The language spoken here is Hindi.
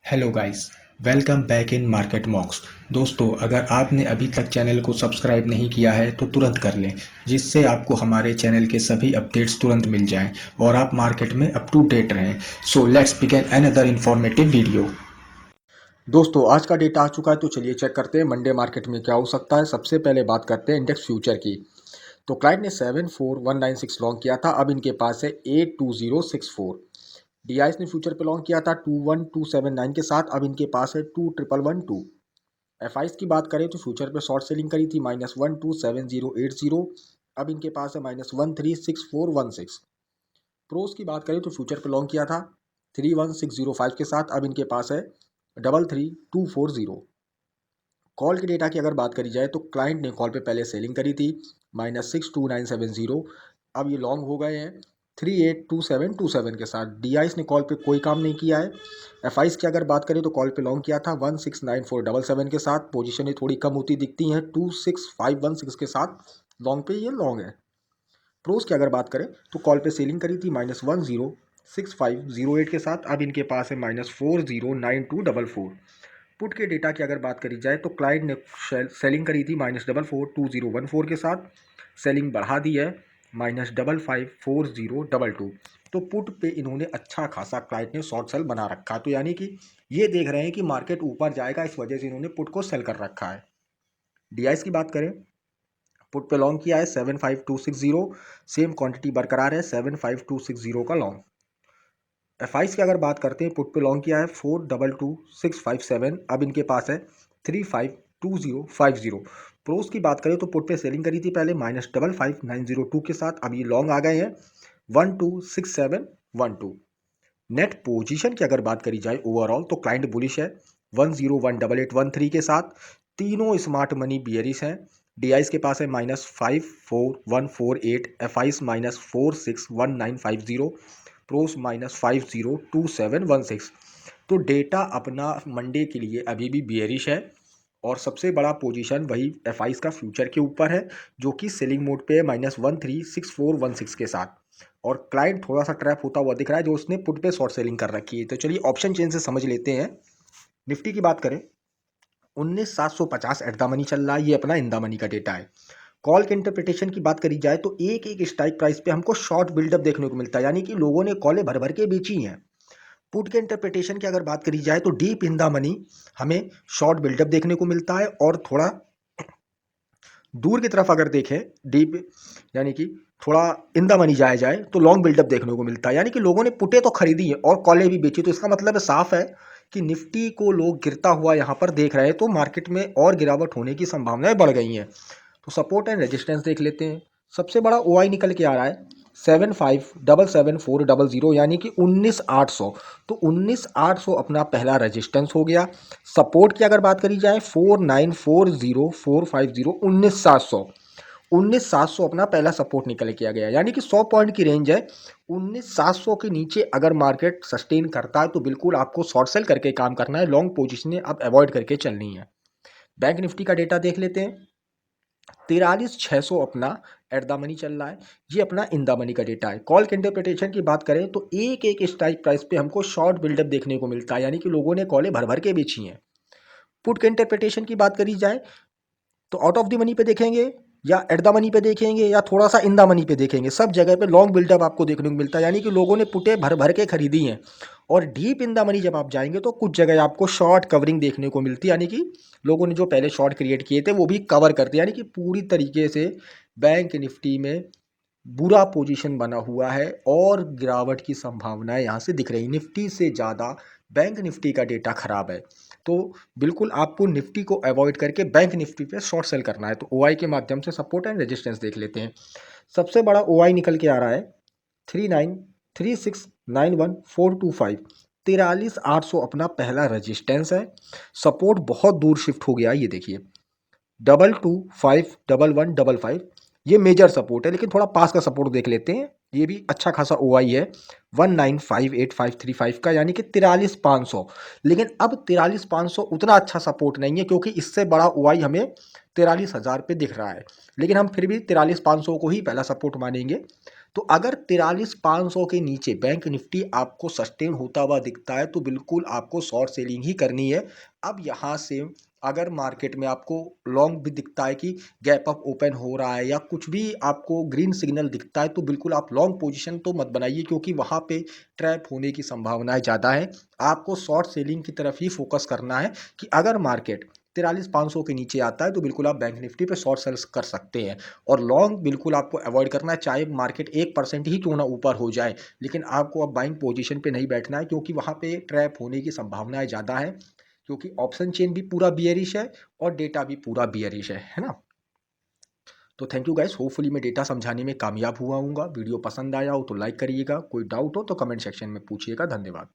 Hello guys, welcome back in market मॉक्स। दोस्तों, अगर आपने अभी तक चैनल को सब्सक्राइब नहीं किया है तो तुरंत कर लें, जिससे आपको हमारे चैनल के सभी अपडेट्स तुरंत मिल जाएं और आप मार्केट में अप टू डेट रहें। So let's begin another informative video. दोस्तों, आज का डेटा आ चुका है तो चलिए चेक करते हैं मंडे मार्केट में क्या हो सकता है। सबसे पहले बात करते हैं इंडेक्स फ्यूचर की। तो क्लाइंट ने 74196 लॉन्ग किया था, अब इनके पास है 82064। डीआईएस ने फ्यूचर पे लॉन्ग किया था 21279 के साथ, अब इनके पास है 21112। एफआईस की बात करें तो फ्यूचर पे शॉर्ट सेलिंग करी थी -127080, अब इनके पास है -136416। प्रोस की बात करें तो फ्यूचर पे लॉन्ग किया था 31605 के साथ, अब इनके पास है 33240। कॉल के डेटा की अगर बात करी जाए तो क्लाइंट ने कॉल पे पहले सेलिंग करी थी -62970, अब ये लॉन्ग हो गए हैं 382727 के साथ। डीआईस ने कॉल पे कोई काम नहीं किया है। एफआईस की अगर बात करें तो कॉल पे लॉन्ग किया था 169477 के साथ, पोजीशनें थोड़ी कम होती दिखती हैं 26516 के साथ, लॉन्ग पे ये लॉन्ग है। प्रोस की अगर बात करें तो कॉल पे सेलिंग करी थी -106508 के साथ, अब इनके पास है -409244। पुट के डेटा की अगर बात करी जाए तो क्लाइंट ने सेलिंग करी थी -442014 के साथ, सेलिंग बढ़ा दी है -554022। तो पुट पे इन्होंने अच्छा खासा क्लाइंट ने शॉर्ट सेल बना रखा, तो यानी कि ये देख रहे हैं कि मार्केट ऊपर जाएगा, इस वजह से इन्होंने पुट को सेल कर रखा है। डीआईएस की बात करें, पुट पे लॉन्ग किया है 75260, सेम क्वांटिटी बरकरार है 75260 का लॉन्ग। एफआईस की अगर बात करते हैं, पुट पे लॉन्ग किया है 422657, अब इनके पास है 352050। प्रोस की बात करें तो पुट पे सेलिंग करी थी पहले -55902 के साथ, अब ये लॉन्ग आ गए हैं 126712। नेट पोजीशन की अगर बात करी जाए ओवरऑल तो क्लाइंट बुलिश है 101813 के साथ, तीनों स्मार्ट मनी बियरिश हैं। डीआईस के पास है -54148, एफआईस -461950, प्रोस -502716। तो डेटा अपना मंडे के लिए अभी भी बियरिश है और सबसे बड़ा पोजीशन वही एफआईस का फ्यूचर के ऊपर है, जो कि सेलिंग मोड पे है -136416 के साथ, और क्लाइंट थोड़ा सा ट्रैप होता हुआ दिख रहा है जो उसने पुट पे शॉर्ट सेलिंग कर रखी है। तो चलिए ऑप्शन चेन से समझ लेते हैं। निफ्टी की बात करें 19750 एट द मनी चल रहा है, ये अपना इन द मनी का डेटा है। कॉल के इंटरप्रिटेशन की बात करी जाए तो एक एक स्ट्राइक प्राइस पे हमको शॉर्ट बिल्डअप देखने को मिलता है, यानी कि लोगों ने कॉलें भर भर के बेची हैं। पुट के इंटरप्रिटेशन की अगर बात करी जाए तो डीप इन द मनी हमें शॉर्ट बिल्डअप देखने को मिलता है, और थोड़ा दूर की तरफ अगर देखें डीप, यानी कि थोड़ा इन द मनी जाया जाए तो लॉन्ग बिल्डअप देखने को मिलता है, यानी कि लोगों ने पुटे तो खरीदी है और कॉलें भी बेची। तो इसका मतलब है साफ है कि निफ्टी को लोग गिरता हुआ यहाँ पर देख रहे हैं, तो मार्केट में और गिरावट होने की संभावनाएं बढ़ गई हैं। तो सपोर्ट एंड रेजिस्टेंस देख लेते हैं। सबसे बड़ा ओआई निकल के आ रहा है 7577400, यानी कि 19800। तो 19800 अपना पहला रेजिस्टेंस हो गया। सपोर्ट की अगर बात करी जाए 4940450, 19700। 19700 अपना पहला सपोर्ट निकल के आ गया, यानी कि 100 पॉइंट की रेंज है। 19700 के नीचे अगर मार्केट सस्टेन करता है तो बिल्कुल आपको शॉर्ट सेल करके काम करना है, लॉन्ग पोजिशनें अब अवॉइड करके चलनी है। बैंक निफ्टी का डेटा देख लेते हैं। 43600 अपना एट द मनी चल रहा है, ये अपना इन द मनी का डेटा है। कॉल के इंटरप्रिटेशन की बात करें तो एक एक स्ट्राइक प्राइस पे हमको शॉर्ट बिल्डअप देखने को मिलता है, यानी कि लोगों ने कॉलें भर भर के बेची हैं। पुट के इंटरप्रिटेशन की बात करी जाए तो आउट ऑफ द मनी पे देखेंगे या एट द मनी पे देखेंगे या थोड़ा सा इन द मनी पे देखेंगे, सब जगह पे लॉन्ग बिल्डअप आपको देखने को मिलता है, यानी कि लोगों ने पुटे भर भर के खरीदी हैं। और डीप इन द मनी जब आप जाएंगे तो कुछ जगह आपको शॉर्ट कवरिंग देखने को मिलती है, यानी कि लोगों ने जो पहले शॉर्ट क्रिएट किए थे वो भी कवर करते हैं, यानी कि पूरी तरीके से बैंक निफ्टी में बुरा पोजीशन बना हुआ है और गिरावट की संभावनाएं यहाँ से दिख रही। निफ्टी से ज़्यादा बैंक निफ्टी का डेटा खराब है, तो बिल्कुल आपको निफ्टी को अवॉइड करके बैंक निफ्टी पे शॉर्ट सेल करना है। तो ओआई के माध्यम से सपोर्ट एंड रेजिस्टेंस देख लेते हैं। सबसे बड़ा ओआई निकल के आ रहा है 393691,425, 43800 अपना पहला रेजिस्टेंस है। सपोर्ट बहुत दूर शिफ्ट हो गया, ये देखिए 225115, ये मेजर सपोर्ट है, लेकिन थोड़ा पास का सपोर्ट देख लेते हैं। ये भी अच्छा खासा ओआई है 1958535 का, यानी कि 43500। लेकिन अब 43500 उतना अच्छा सपोर्ट नहीं है, क्योंकि इससे बड़ा ओआई हमें 43000 पे दिख रहा है, लेकिन हम फिर भी 43500 को ही पहला सपोर्ट मानेंगे। तो अगर 43,500 के नीचे बैंक निफ्टी आपको सस्टेन होता हुआ दिखता है तो बिल्कुल आपको शॉर्ट सेलिंग ही करनी है। अब यहाँ से अगर मार्केट में आपको लॉन्ग भी दिखता है कि गैप अप ओपन हो रहा है या कुछ भी आपको ग्रीन सिग्नल दिखता है तो बिल्कुल आप लॉन्ग पोजीशन तो मत बनाइए, क्योंकि वहाँ पे ट्रैप होने की संभावनाएं ज़्यादा है। आपको शॉर्ट सेलिंग की तरफ ही फोकस करना है कि अगर मार्केट 43,500 के नीचे आता है तो बिल्कुल आप बैंक निफ्टी पे शॉर्ट सेल्स कर सकते हैं। और लॉन्ग बिल्कुल आपको अवॉइड करना है, चाहे मार्केट 1% ही क्यों ना ऊपर हो जाए, लेकिन आपको अब बाइंग पोजीशन पे नहीं बैठना है, क्योंकि वहाँ पे ट्रैप होने की संभावनाएं ज़्यादा है, क्योंकि ऑप्शन चेन भी पूरा बियरिश है और डेटा भी पूरा बियरिश है ना। तो थैंक यू गाइस, होपफुली मैं डेटा समझाने में कामयाब हुआ हूँ। वीडियो पसंद आया हो तो लाइक करिएगा, कोई डाउट हो तो कमेंट सेक्शन में पूछिएगा। धन्यवाद।